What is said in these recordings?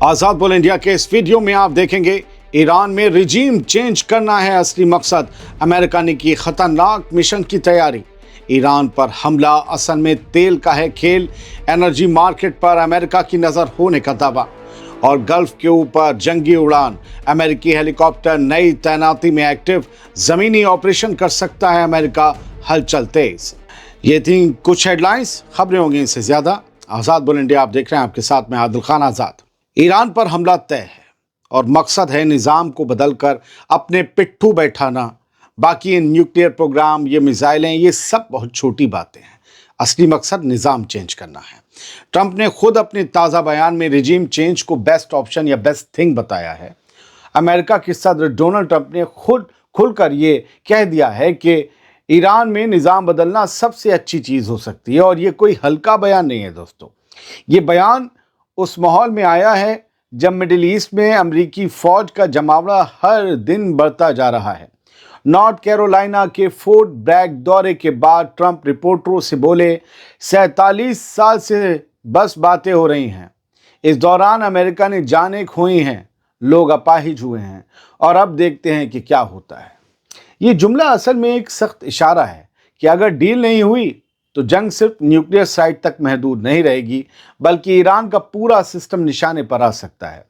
आजाद बोल इंडिया के इस वीडियो में आप देखेंगे ईरान में रिजीम चेंज करना है असली मकसद। अमेरिका ने की खतरनाक मिशन की तैयारी। ईरान पर हमला असल में तेल का है खेल। एनर्जी मार्केट पर अमेरिका की नजर होने का दावा और गल्फ के ऊपर जंगी उड़ान। अमेरिकी हेलीकॉप्टर नई तैनाती में एक्टिव। जमीनी ऑपरेशन कर सकता है अमेरिका। हलचल तेज। ये थी कुछ हेडलाइंस। खबरें होंगी इससे ज्यादा। आजाद बोल इंडिया आप देख रहे हैं, आपके साथ में आदिल खान आजाद। ईरान पर हमला तय है और मकसद है निज़ाम को बदलकर अपने पिट्ठू बैठाना। बाकी ये न्यूक्लियर प्रोग्राम, ये मिसाइलें, ये सब बहुत छोटी बातें हैं। असली मकसद निज़ाम चेंज करना है। ट्रंप ने खुद अपने ताज़ा बयान में रिजीम चेंज को बेस्ट ऑप्शन या बेस्ट थिंग बताया है। अमेरिका के सदर डोनाल्ड ट्रंप ने खुद खुलकर ये कह दिया है कि ईरान में निज़ाम बदलना सबसे अच्छी चीज़ हो सकती है और ये कोई हल्का बयान नहीं है दोस्तों। ये बयान उस माहौल में आया है जब मिडिल ईस्ट में अमेरिकी फौज का जमावड़ा हर दिन बढ़ता जा रहा है। नॉर्थ कैरोलिना के फोर्ट ब्रैग दौरे के बाद ट्रंप रिपोर्टरों से बोले, 47 साल से बस बातें हो रही हैं। इस दौरान अमेरिका ने जानें खोई हैं, लोग अपाहिज हुए हैं और अब देखते हैं कि क्या होता है। ये जुमला असल में एक सख्त इशारा है कि अगर डील नहीं हुई तो जंग सिर्फ न्यूक्लियर साइट तक महदूद नहीं रहेगी, बल्कि ईरान का पूरा सिस्टम निशाने पर आ सकता है।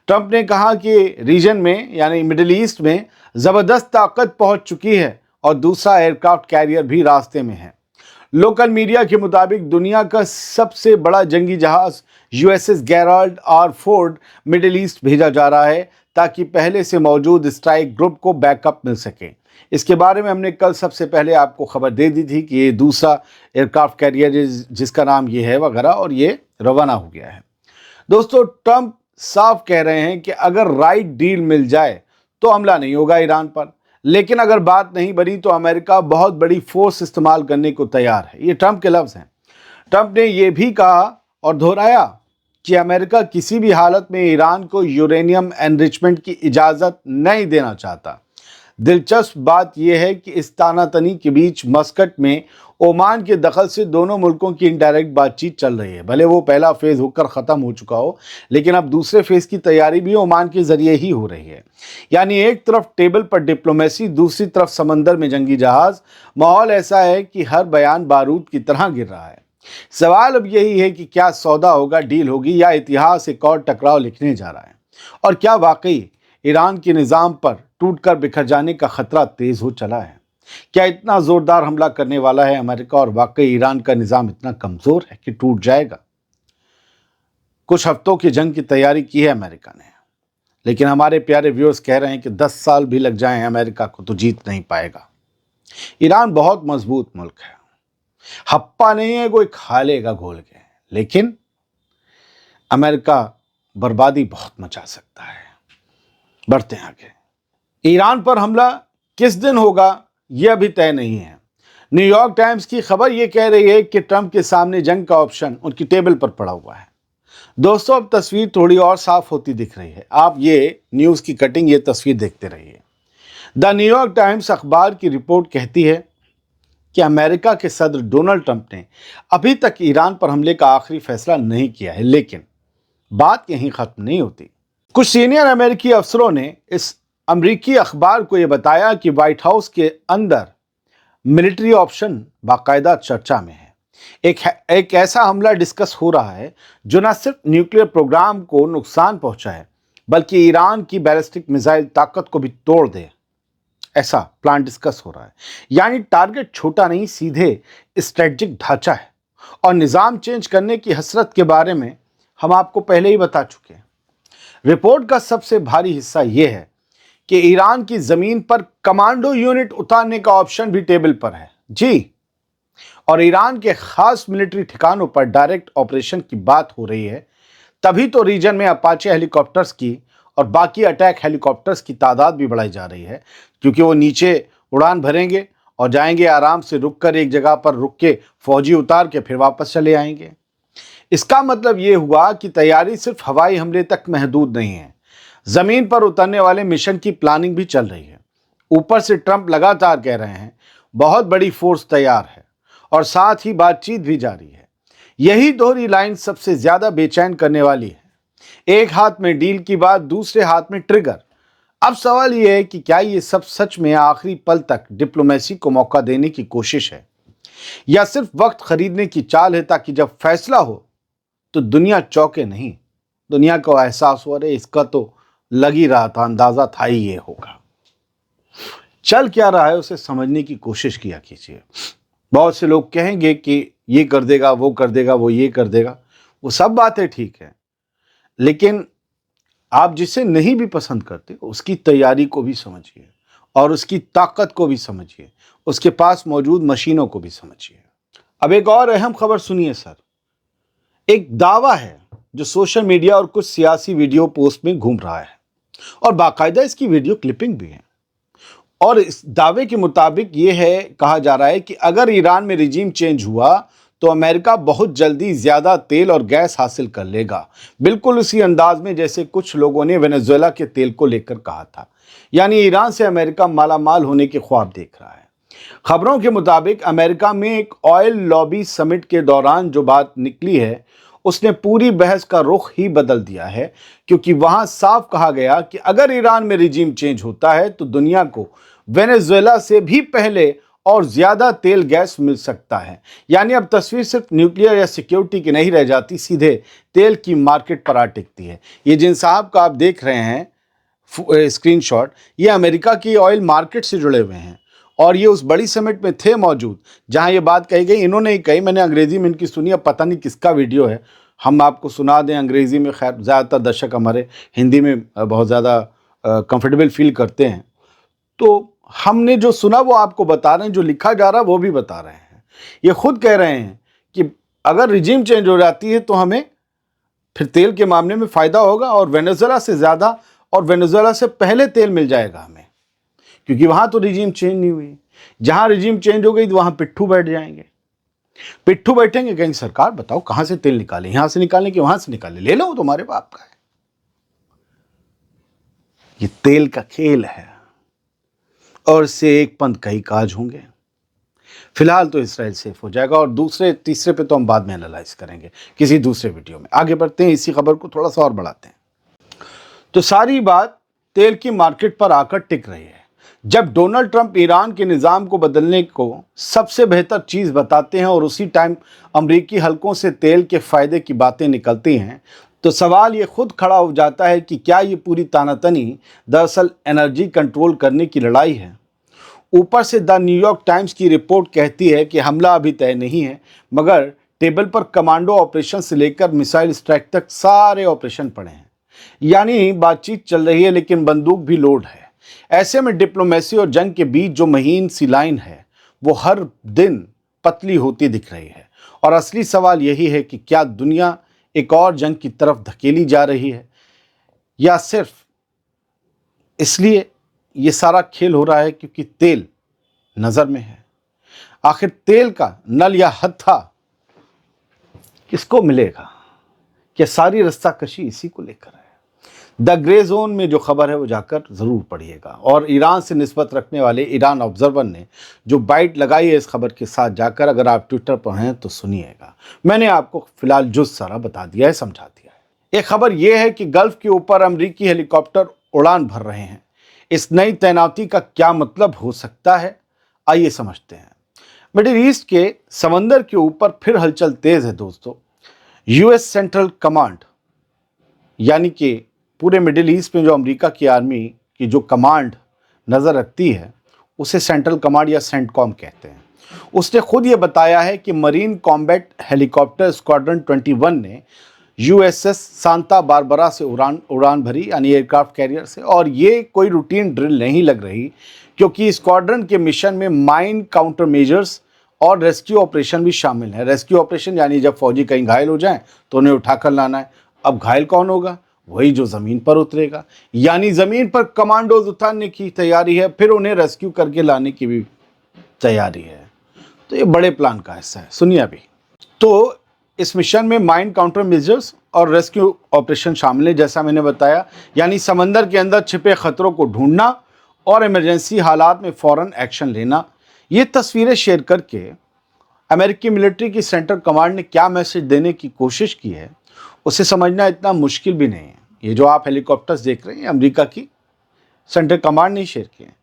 ट्रंप ने कहा कि रीजन में यानी मिडिल ईस्ट में ज़बरदस्त ताकत पहुंच चुकी है और दूसरा एयरक्राफ्ट कैरियर भी रास्ते में है। लोकल मीडिया के मुताबिक दुनिया का सबसे बड़ा जंगी जहाज USS Gerald R Ford middle east भेजा जा रहा है ताकि पहले से मौजूद स्ट्राइक ग्रुप को बैकअप मिल सके। इसके बारे में हमने कल सबसे पहले आपको खबर दे दी थी कि ये दूसरा एयरक्राफ्ट कैरियर जिसका नाम ये है वगैरह, और ये रवाना हो गया है। दोस्तों, ट्रंप साफ कह रहे हैं कि अगर राइट डील मिल जाए तो हमला नहीं होगा ईरान पर, लेकिन अगर बात नहीं बनी तो अमेरिका बहुत बड़ी फोर्स इस्तेमाल करने को तैयार है। ये ट्रंप के लफ्ज़ हैं। ट्रंप ने यह भी कहा और दोहराया कि अमेरिका किसी भी हालत में ईरान को यूरेनियम एनरिचमेंट की इजाज़त नहीं देना चाहता। दिलचस्प बात यह है कि इस तानातनी के बीच मस्कट में ओमान के दखल से दोनों मुल्कों की इनडायरेक्ट बातचीत चल रही है। भले वो पहला फेज़ होकर ख़त्म हो चुका हो, लेकिन अब दूसरे फेज़ की तैयारी भी ओमान के ज़रिए ही हो रही है। यानी एक तरफ टेबल पर डिप्लोमेसी, दूसरी तरफ समंदर में जंगी जहाज़। माहौल ऐसा है कि हर बयान बारूद की तरह गिर रहा है। सवाल अब यही है कि क्या सौदा होगा, डील होगी, या इतिहास एक और टकराव लिखने जा रहा है। और क्या वाकई ईरान के निज़ाम पर टूटकर बिखर जाने का खतरा तेज हो चला है? क्या इतना जोरदार हमला करने वाला है अमेरिका और वाकई ईरान का निज़ाम इतना कमज़ोर है कि टूट जाएगा? कुछ हफ्तों की जंग की तैयारी की है अमेरिका ने, लेकिन हमारे प्यारे व्यूअर्स कह रहे हैं कि 10 साल भी लग जाएं अमेरिका को तो जीत नहीं पाएगा। ईरान बहुत मजबूत मुल्क है, हप्पा नहीं है कोई खा लेगा घोल के, लेकिन अमेरिका बर्बादी बहुत मचा सकता है। बढ़ते हैं आगे। ईरान पर हमला किस दिन होगा यह अभी तय नहीं है। न्यूयॉर्क टाइम्स की खबर यह कह रही है कि ट्रंप के सामने जंग का ऑप्शन उनकी टेबल पर पड़ा हुआ है। दोस्तों, अब तस्वीर थोड़ी और साफ होती दिख रही है। आप ये न्यूज़ की कटिंग, ये तस्वीर देखते रहिए। द न्यूयॉर्क टाइम्स अखबार की रिपोर्ट कहती है कि अमेरिका के सदर डोनाल्ड ट्रंप ने अभी तक ईरान पर हमले का आखिरी फैसला नहीं किया है, लेकिन बात यहीं ख़त्म नहीं होती। कुछ सीनियर अमेरिकी अफसरों ने इस अमेरिकी अखबार को यह बताया कि व्हाइट हाउस के अंदर मिलिट्री ऑप्शन बाकायदा चर्चा में है। एक ऐसा हमला डिस्कस हो रहा है जो न सिर्फ न्यूक्लियर प्रोग्राम को नुकसान पहुंचाए, बल्कि ईरान की बैलिस्टिक मिसाइल ताकत को भी तोड़ दे। ऐसा प्लान डिस्कस हो रहा है। यानी टारगेट छोटा नहीं, सीधे स्ट्रेटजिक ढांचा है। और निज़ाम चेंज करने की हसरत के बारे में हम आपको पहले ही बता चुके हैं। रिपोर्ट का सबसे भारी हिस्सा यह है कि ईरान की जमीन पर कमांडो यूनिट उतारने का ऑप्शन भी टेबल पर है जी, और ईरान के खास मिलिट्री ठिकानों पर डायरेक्ट ऑपरेशन की बात हो रही है। तभी तो रीजन में अपाचे हेलीकॉप्टर्स की और बाकी अटैक हेलीकॉप्टर्स की तादाद भी बढ़ाई जा रही है, क्योंकि वो नीचे उड़ान भरेंगे और जाएंगे आराम से, रुक कर एक जगह पर रुक के फौजी उतार के फिर वापस चले आएंगे। इसका मतलब ये हुआ कि तैयारी सिर्फ हवाई हमले तक महदूद नहीं है, जमीन पर उतरने वाले मिशन की प्लानिंग भी चल रही है। ऊपर से ट्रंप लगातार कह रहे हैं बहुत बड़ी फोर्स तैयार है और साथ ही बातचीत भी जारी है। यही दोहरी लाइन सबसे ज्यादा बेचैन करने वाली है। एक हाथ में डील की बात, दूसरे हाथ में ट्रिगर। अब सवाल यह है कि क्या ये सब सच में आखिरी पल तक डिप्लोमेसी को मौका देने की कोशिश है, या सिर्फ वक्त खरीदने की चाल है ताकि जब फैसला हो तो दुनिया चौंके नहीं। दुनिया को एहसास हो रहा है, इसका तो लग ही रहा था, अंदाजा था ही ये होगा। चल क्या रहा है उसे समझने की कोशिश किया कीजिए। बहुत से लोग कहेंगे कि ये कर देगा, वो कर देगा, वो ये कर देगा। वो सब बातें ठीक है, लेकिन आप जिसे नहीं भी पसंद करते उसकी तैयारी को भी समझिए और उसकी ताकत को भी समझिए, उसके पास मौजूद मशीनों को भी समझिए। अब एक और अहम खबर सुनिए सर। एक दावा है जो सोशल मीडिया और कुछ सियासी वीडियो पोस्ट में घूम रहा है और बाकायदा इसकी वीडियो क्लिपिंग भी है। और इस दावे के मुताबिक ये है, कहा जा रहा है कि अगर ईरान में रिजीम चेंज हुआ तो अमेरिका बहुत जल्दी ज्यादा तेल और गैस हासिल कर लेगा, बिल्कुल उसी अंदाज में जैसे कुछ लोगों ने वेनेजुएला के तेल को लेकर कहा था। यानी ईरान से अमेरिका मालामाल होने के ख्वाब देख रहा है। खबरों के मुताबिक अमेरिका में एक ऑयल लॉबी समिट के दौरान जो बात निकली है उसने पूरी बहस का रुख ही बदल दिया है, क्योंकि वहां साफ कहा गया कि अगर ईरान में रिजीम चेंज होता है तो दुनिया को वेनेजुएला से भी पहले और ज्यादा तेल गैस मिल सकता है। यानी अब तस्वीर सिर्फ न्यूक्लियर या सिक्योरिटी की नहीं रह जाती, सीधे तेल की मार्केट पर आ टिकती है। ये जिन साहब का आप देख रहे हैं स्क्रीनशॉट, ये अमेरिका की ऑयल मार्केट से जुड़े हुए हैं और ये उस बड़ी समिट में थे मौजूद जहां ये बात कही गई। इन्होंने ही कही, मैंने अंग्रेजी में इनकी सुनी, अब पता नहीं किसका वीडियो है, हम आपको सुना दें अंग्रेजी में। खैर ज़्यादातर दर्शक हमारे हिंदी में बहुत ज़्यादा कंफर्टेबल फील करते हैं, तो हमने जो सुना वो आपको बता रहे हैं, जो लिखा जा रहा है वो भी बता रहे हैं। ये खुद कह रहे हैं कि अगर रिजीम चेंज हो जाती है तो हमें फिर तेल के मामले में फ़ायदा होगा और वेनेजुएला से ज़्यादा और वेनेजुएला से पहले तेल मिल जाएगा हमें, क्योंकि वहाँ तो रिजीम चेंज नहीं हुई। जहाँ रिजीम चेंज हो गई तो वहाँ पिट्ठू बैठ जाएंगे। पिट्ठू बैठेंगे, कहेंगे सरकार बताओ कहाँ से तेल निकालें, यहाँ से निकालें कि वहाँ से निकालें, ले लो तुम्हारे बाप का है। ये तेल का खेल है और इससे एक पंथ कई काज होंगे। फिलहाल तो इसराइल सेफ हो जाएगा और दूसरे तीसरे पे तो हम बाद में एनालाइज करेंगे किसी दूसरे वीडियो में। आगे बढ़ते हैं, इसी खबर को थोड़ा सा और बढ़ाते हैं। तो सारी बात तेल की मार्केट पर आकर टिक रही है। जब डोनाल्ड ट्रंप ईरान के निज़ाम को बदलने को सबसे बेहतर चीज़ बताते हैं और उसी टाइम अमरीकी हलकों से तेल के फ़ायदे की बातें निकलती हैं, तो सवाल ये खुद खड़ा हो जाता है कि क्या ये पूरी तानातनी दरअसल एनर्जी कंट्रोल करने की लड़ाई है। ऊपर से द न्यूयॉर्क टाइम्स की रिपोर्ट कहती है कि हमला अभी तय नहीं है, मगर टेबल पर कमांडो ऑपरेशन से लेकर मिसाइल स्ट्राइक तक सारे ऑपरेशन पड़े हैं। यानी बातचीत चल रही है लेकिन बंदूक भी लोड है। ऐसे में डिप्लोमेसी और जंग के बीच जो महीन सी लाइन है वो हर दिन पतली होती दिख रही है। और असली सवाल यही है कि क्या दुनिया एक और जंग की तरफ धकेली जा रही है, या सिर्फ इसलिए ये सारा खेल हो रहा है क्योंकि तेल नजर में है। आखिर तेल का नल या हत्था किसको मिलेगा? क्या सारी रस्साकशी इसी को लेकर है? द ग्रे जोन में जो खबर है वो जाकर ज़रूर पढ़िएगा। और ईरान से निस्बत रखने वाले ईरान ऑब्जर्वर ने जो बाइट लगाई है इस खबर के साथ, जाकर अगर आप ट्विटर पर हैं तो सुनिएगा। मैंने आपको फिलहाल जो सारा बता दिया है, समझा दिया है। एक खबर यह है कि गल्फ के ऊपर अमरीकी हेलीकॉप्टर उड़ान भर रहे हैं। इस नई तैनाती का क्या मतलब हो सकता है, आइए समझते हैं। मिडिल ईस्ट के समंदर के ऊपर फिर हलचल तेज है दोस्तों। यूएस सेंट्रल कमांड, यानी कि पूरे मिडिल ईस्ट में जो अमेरिका की आर्मी की जो कमांड नज़र रखती है उसे सेंट्रल कमांड या सेंटकॉम कहते हैं। उसने खुद ये बताया है कि मरीन कॉम्बैट हेलीकॉप्टर स्क्वाड्रन 21 ने यूएसएस सांता बारबरा से उड़ान भरी, यानी एयरक्राफ्ट कैरियर से। और ये कोई रूटीन ड्रिल नहीं लग रही, क्योंकि स्क्वाड्रन के मिशन में माइन काउंटर मेजर्स और रेस्क्यू ऑपरेशन भी शामिल है। रेस्क्यू ऑपरेशन यानी जब फौजी कहीं घायल हो जाएं तो उन्हें उठाकर लाना है। अब घायल कौन होगा? वही जो ज़मीन पर उतरेगा। यानी ज़मीन पर कमांडोज उतारने की तैयारी है, फिर उन्हें रेस्क्यू करके लाने की भी तैयारी है। तो ये बड़े प्लान का हिस्सा है, सुनिए अभी। तो इस मिशन में माइन काउंटर मेजर्स और रेस्क्यू ऑपरेशन शामिल है, जैसा मैंने बताया। यानी समंदर के अंदर छिपे खतरों को ढूंढना और इमरजेंसी हालात में फ़ौरन एक्शन लेना। ये तस्वीरें शेयर करके अमेरिकी मिलिट्री की सेंट्रल कमांड ने क्या मैसेज देने की कोशिश की है उसे समझना इतना मुश्किल भी नहीं है। ये जो आप हेलीकॉप्टर्स देख रहे हैं अमेरिका की सेंट्रल कमांड ने शेयर किए हैं।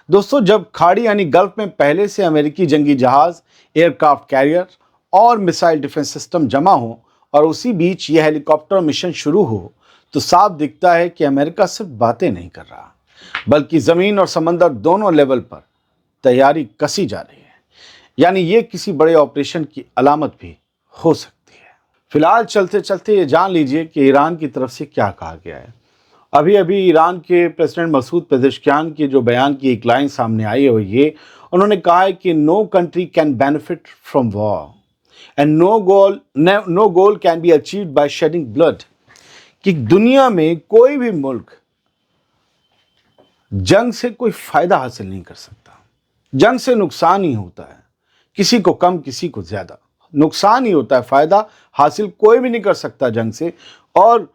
दोस्तों, जब खाड़ी यानी गल्फ में पहले से अमेरिकी जंगी जहाज, एयरक्राफ्ट कैरियर और मिसाइल डिफेंस सिस्टम जमा हो और उसी बीच यह हेलीकॉप्टर मिशन शुरू हो, तो साफ दिखता है कि अमेरिका सिर्फ बातें नहीं कर रहा, बल्कि ज़मीन और समंदर दोनों लेवल पर तैयारी कसी जा रही है। यानी ये किसी बड़े ऑपरेशन की अलामत भी हो सकती है। फिलहाल चलते चलते ये जान लीजिए कि ईरान की तरफ से क्या कहा गया है। अभी अभी ईरान के प्रेसिडेंट मसूद पेजेश्कियान की जो बयान की एक लाइन सामने आई है वो ये, उन्होंने कहा है कि no country can benefit from war and no goal can be achieved by shedding blood. कि दुनिया में कोई भी मुल्क जंग से कोई फायदा हासिल नहीं कर सकता। जंग से नुकसान ही होता है, किसी को कम किसी को ज्यादा नुकसान ही होता है। फायदा हासिल कोई भी नहीं कर सकता जंग से। और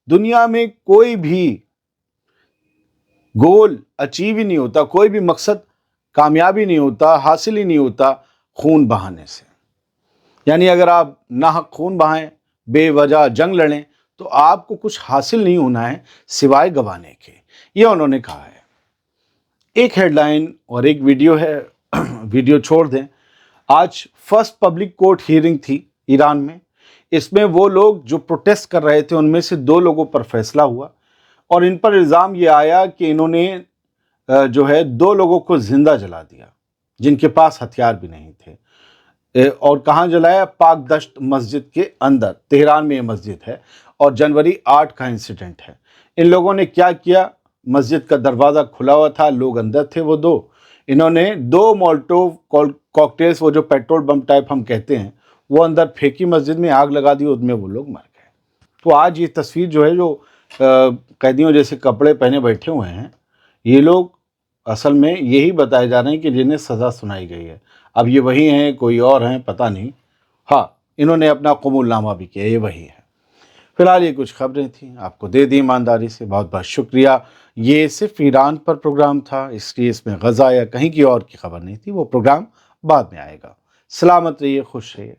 दुनिया में कोई भी गोल अचीव ही नहीं होता, कोई भी मकसद कामयाबी नहीं होता, हासिल ही नहीं होता खून बहाने से। यानी अगर आप नाहक खून बहाएं, बेवजह जंग लड़ें, तो आपको कुछ हासिल नहीं होना है सिवाय गंवाने के। यह उन्होंने कहा है। एक हेडलाइन और एक वीडियो है, वीडियो छोड़ दें। आज फर्स्ट पब्लिक कोर्ट हियरिंग थी ईरान में। इसमें वो लोग जो प्रोटेस्ट कर रहे थे उनमें से 2 लोगों पर फैसला हुआ और इन पर इल्ज़ाम ये आया कि इन्होंने जो है 2 लोगों को जिंदा जला दिया जिनके पास हथियार भी नहीं थे। और कहाँ जलाया? पाक दश्त मस्जिद के अंदर। तेहरान में ये मस्जिद है और जनवरी 8 का इंसिडेंट है। इन लोगों ने क्या किया? मस्जिद का दरवाज़ा खुला हुआ था, लोग अंदर थे। वो 2 इन्होंने 2 मोल्टोव कॉकटेल्स, वो जो पेट्रोल बम टाइप हम कहते हैं, वो अंदर फेंकी, मस्जिद में आग लगा दी, उसमें वो लोग मर गए। तो आज ये तस्वीर जो है, जो कैदियों जैसे कपड़े पहने बैठे हुए हैं, ये लोग असल में यही बताए जा रहे हैं कि जिन्हें सज़ा सुनाई गई है। अब ये वही हैं, कोई और हैं, पता नहीं। हाँ, इन्होंने अपना कबूलनामा भी किया, ये वही है। फिलहाल ये कुछ खबरें थी, आपको दे दी ईमानदारी से। बहुत बहुत शुक्रिया। ये सिर्फ ईरान पर प्रोग्राम था, इसलिए इसमें गज़ा या कहीं की और की खबर नहीं थी। वो प्रोग्राम बाद में आएगा। सलामत रहिए, खुश रहिए।